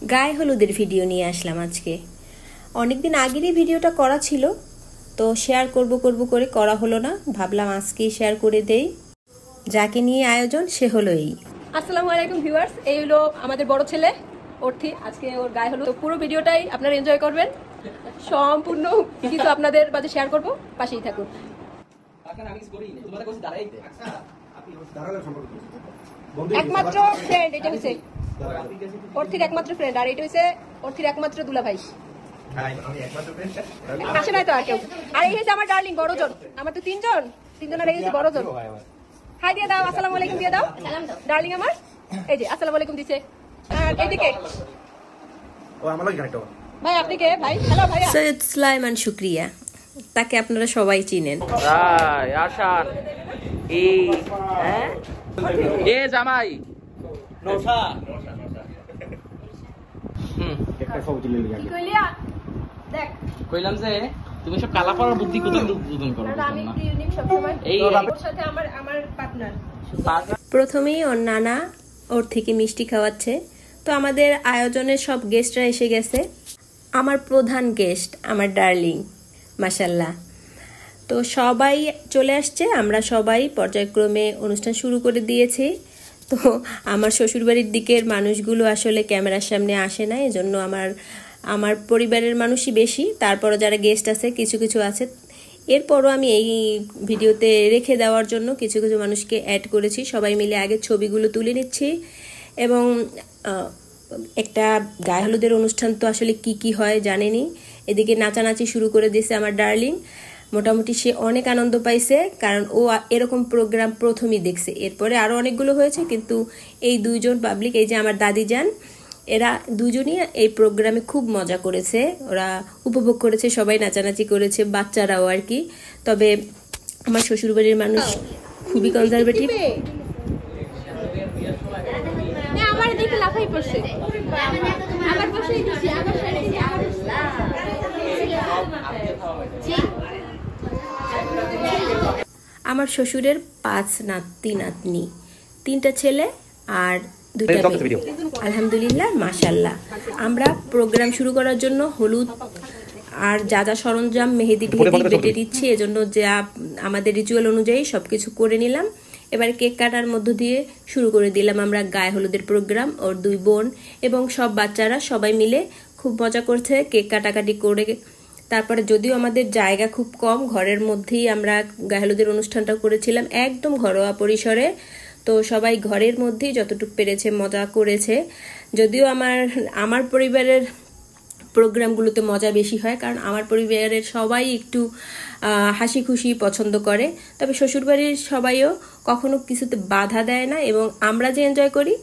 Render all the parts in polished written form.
গায়ে হলুদের ভিডিও নিয়ে আসলাম আজকে। অনেকদিন আগেরই ভিডিওটা করা ছিল, তো শেয়ার করব করে করা হলো না, ভাবলাম আজকেই শেয়ার করে দেই। যাকে নিয়ে আয়োজন সে হলো এই। আসসালামু আলাইকুম ভিউয়ার্স, এই হলো আমাদের বড় ছেলে অর্থি। আজকে ওর গায়ে হলুদ। পুরো ভিডিওটাই আপনারা এনজয় করবেন, সম্পূর্ণ কিছু আপনাদের মাঝে শেয়ার করব, পাশেই থাকুন। একমাত্র ফ্রেন্ড এটা হচ্ছে অর্থির একমাত্র ফ্রেন্ড, আর এটা হচ্ছে অর্থির একমাত্র দুলাভাই। আসে নাই তো আর কেউ। আর এই হচ্ছে আমার ডার্লিং বড়জন, আমার তো তিনজন আর এই হচ্ছে বড়জন। হাই দিয়ে দাও, আসসালামু আলাইকুম দিয়ে দাও ডার্লিং আমার। এই যে আসসালামু আলাইকুম দিছে। আর এইদিকে ভাই, আপনি কে ভাই? হ্যালো ভাই, সৈয়দ সুলাইমান শুক্রিয়া, তাকে আপনারা সবাই চিনেন। আশান এই এ জামাই নৌসা একটা ছবি তুলে নিয়ে কি কইলিয়া দেখ, কইলাম যে তুমি সব কালা করার বুদ্ধি কোথায় উদ্বোধন করো না? আমি একটু ইউনিক সব সময় এই ওর সাথে আমার পার্টনার। প্রথমেই ওর নানা ওর থেকে মিষ্টি খাওয়াচ্ছে। তো আমাদের আয়োজনের সব গেস্টরা এসে গেছে। আমার প্রধান গেস্ট আমার ডার্লিং, মাশাল্লাহ। তো সবাই চলে আসছে, আমরা সবাই পর্যায়ক্রমে অনুষ্ঠান শুরু করে দিয়েছি। তো আমার শ্বশুরবাড়ির দিকের মানুষগুলো আসলে ক্যামেরার সামনে আসে না, এজন্য আমার পরিবারের মানুষই বেশি। তারপরও যারা গেস্ট আছে কিছু আছে। এরপরও আমি এই ভিডিওতে রেখে দেওয়ার জন্য কিছু মানুষকে অ্যাড করেছি। সবাই মিলে আগে ছবিগুলো তুলে নিচ্ছি। এবং একটা গায়ে হলুদের অনুষ্ঠান তো আসলে কি হয় জানেনি। এদিকে নাচানাচি শুরু করে দিয়েছে আমার ডার্লিং। মোটামুটি সে অনেক আনন্দ পাইছে, কারণ ও এরকম প্রোগ্রাম প্রথমই দেখছে। এরপরে আরও অনেকগুলো হয়েছে, কিন্তু এই দুইজন পাবলিক, এই যে আমার দাদি যান, এরা দুজনই এই প্রোগ্রামে খুব মজা করেছে, ওরা উপভোগ করেছে, সবাই নাচানাচি করেছে, বাচ্চারাও আর কি। তবে আমার শ্বশুরবাড়ির মানুষ খুবই কনজারভেটিভ। আমার দিকে লাফাই পড়ছে, আমার বসেই দিছি, আমার শ্বশুরের 5 নাতি নাতনি, 3টা ছেলে আর 2টা মেয়ে। আলহামদুলিল্লাহ, মাশাল্লাহ। আমরা প্রোগ্রাম শুরু করার জন্য হলুদ আর যা সরঞ্জাম মেহেদি বেটে দিচ্ছি, এজন্য যা আমাদের রিচুয়াল অনুযায়ী সবকিছু করে নিলাম। এবার কেক কাটার মধ্য দিয়ে শুরু করে দিলাম আমরা গায়ে হলুদের প্রোগ্রাম। ওর 2 বোন এবং সব বাচ্চারা সবাই মিলে খুব মজা করছে, কেক কাটাকাটি করে। তারপরে যদিও আমাদের জায়গা খুব কম, ঘরের মধ্যেই আমরা গায়ে হলুদের অনুষ্ঠানটা করেছিলাম, একদম ঘরোয়া পরিসরে। তো সবাই ঘরের মধ্যেই যতটুকু পেরেছে মজা করেছে। যদিও আমার পরিবারের প্রোগ্রামগুলোতে মজা বেশি হয়, কারণ আমার পরিবারের সবাই একটু হাসি খুশি পছন্দ করে। তবে শ্বশুরবাড়ির সবাইও কখনো কিছুতে বাধা দেয় না, এবং আমরা যে এনজয় করি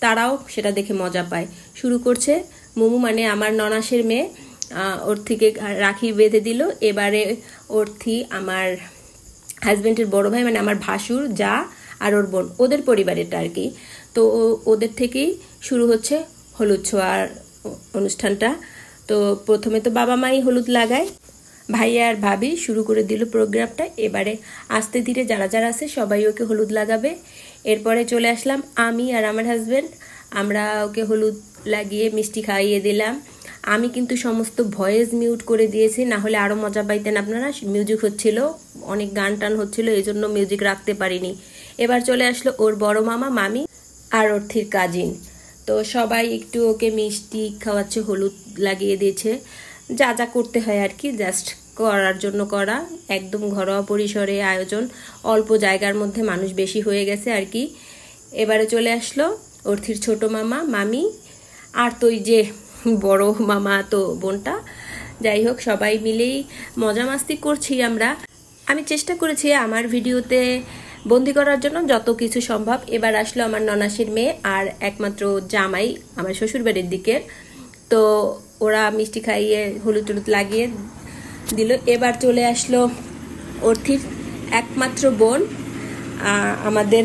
তারাও সেটা দেখে মজা পায়। শুরু করছে মুমু, মানে আমার ননাসের মেয়ে, ওর থেকে রাখি বেঁধে দিল। এবারে অর্থি আমার হাজবেন্ডের বড় ভাই, মানে আমার ভাসুর, যা আর ওর বোন, ওদের পরিবারেরটা আর কি। তো ওদের থেকেই শুরু হচ্ছে হলুদ ছোঁয়ার অনুষ্ঠানটা। তো প্রথমে তো বাবা মাই হলুদ লাগায়, ভাইয়া আর ভাবি শুরু করে দিল প্রোগ্রামটা। এবারে আস্তে ধীরে যারা আছে সবাই ওকে হলুদ লাগাবে। এরপরে চলে আসলাম আমি আর আমার হাজবেন্ড, আমরা ওকে হলুদ লাগিয়ে মিষ্টি খাইয়ে দিলাম। আমি কিন্তু সমস্ত ভয়েস মিউট করে দিয়েছি, না হলে আরও মজা পাইতেন আপনারা। মিউজিক হচ্ছিল, অনেক গান টান হচ্ছিল, এই জন্য মিউজিক রাখতে পারিনি। এবার চলে আসলো ওর বড় মামা, মামি আর অর্থির কাজিন। তো সবাই একটু ওকে মিষ্টি খাওয়াচ্ছে, হলুদ লাগিয়ে দিয়েছে, যা করতে হয় আর কি, জাস্ট করার জন্য করা। একদম ঘরোয়া পরিসরে আয়োজন, অল্প জায়গার মধ্যে মানুষ বেশি হয়ে গেছে আর কি। এবারে চলে আসলো অর্থির ছোট মামা, মামি, আর তো ওই যে বড় মামা তো বোনটা। যাই হোক, সবাই মিলেই মজা মাস্তি করছি আমরা। আমি চেষ্টা করেছি আমার ভিডিওতে বন্দি করার জন্য যত কিছু সম্ভব। এবার আসলো আমার ননাসের মেয়ে আর একমাত্র জামাই আমার শ্বশুরবাড়ির দিকে। তো ওরা মিষ্টি খাইয়ে হলুদ টলুদ লাগিয়ে দিল। এবার চলে আসলো অর্থির একমাত্র বোন, আমাদের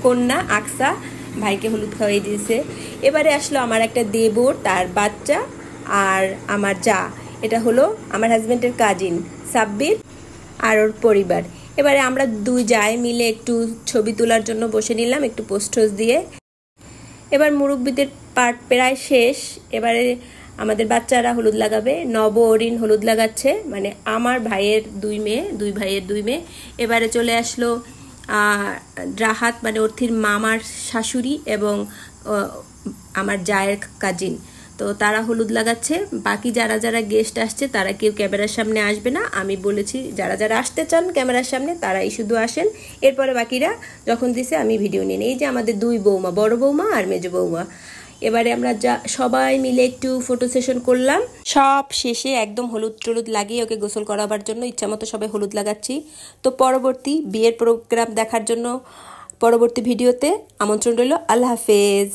কন্যা আকসা, ভাইকে হলুদ খাওয়াই দিয়েছে। এবারে আসলো আমার একটা দেবর, তার বাচ্চা, আর আমার যা, এটা হলো আমার হাজবেন্ডের কাজিন সাব্বির আর ওর পরিবার। এবারে আমরা 2 জায় মিলে একটু ছবি তোলার জন্য বসে নিলাম, একটু পোস্ট দিয়ে। এবার মুরব্বিদের পার্ট প্রায় শেষ। এবারে আমাদের বাচ্চারা হলুদ লাগাবে। নব অরিন হলুদ লাগাচ্ছে, মানে আমার ভাইয়ের দুই ভাইয়ের দুই মেয়ে। এবারে চলে আসলো রাহাত মানে অর্থির মামার শাশুড়ি এবং আমার জায়ের কাজিন, তো তারা হলুদ লাগাচ্ছে। বাকি যারা যারা গেস্ট আসছে তারা কেউ ক্যামেরার সামনে আসবে না, আমি বলেছি যারা যারা আসতে চান ক্যামেরার সামনে তারাই শুধু আসেন। এরপরে বাকিরা যখন দিছে আমি ভিডিও নিয়ে নিই। এই যে আমাদের দুই বৌমা, বড় বৌমা আর মেজ বৌমা। এবারে আমরা সবাই মিলে একটু ফটো সেশন করলাম। সব শেষে একদম হলুদ টলুদ লাগিয়ে ওকে গোসল করাবার জন্য ইচ্ছা মতো সবাই হলুদ লাগাচ্ছি। তো পরবর্তী বিয়ের প্রোগ্রাম দেখার জন্য পরবর্তী ভিডিওতে আমন্ত্রণ রইল। আল্লাহ হাফেজ।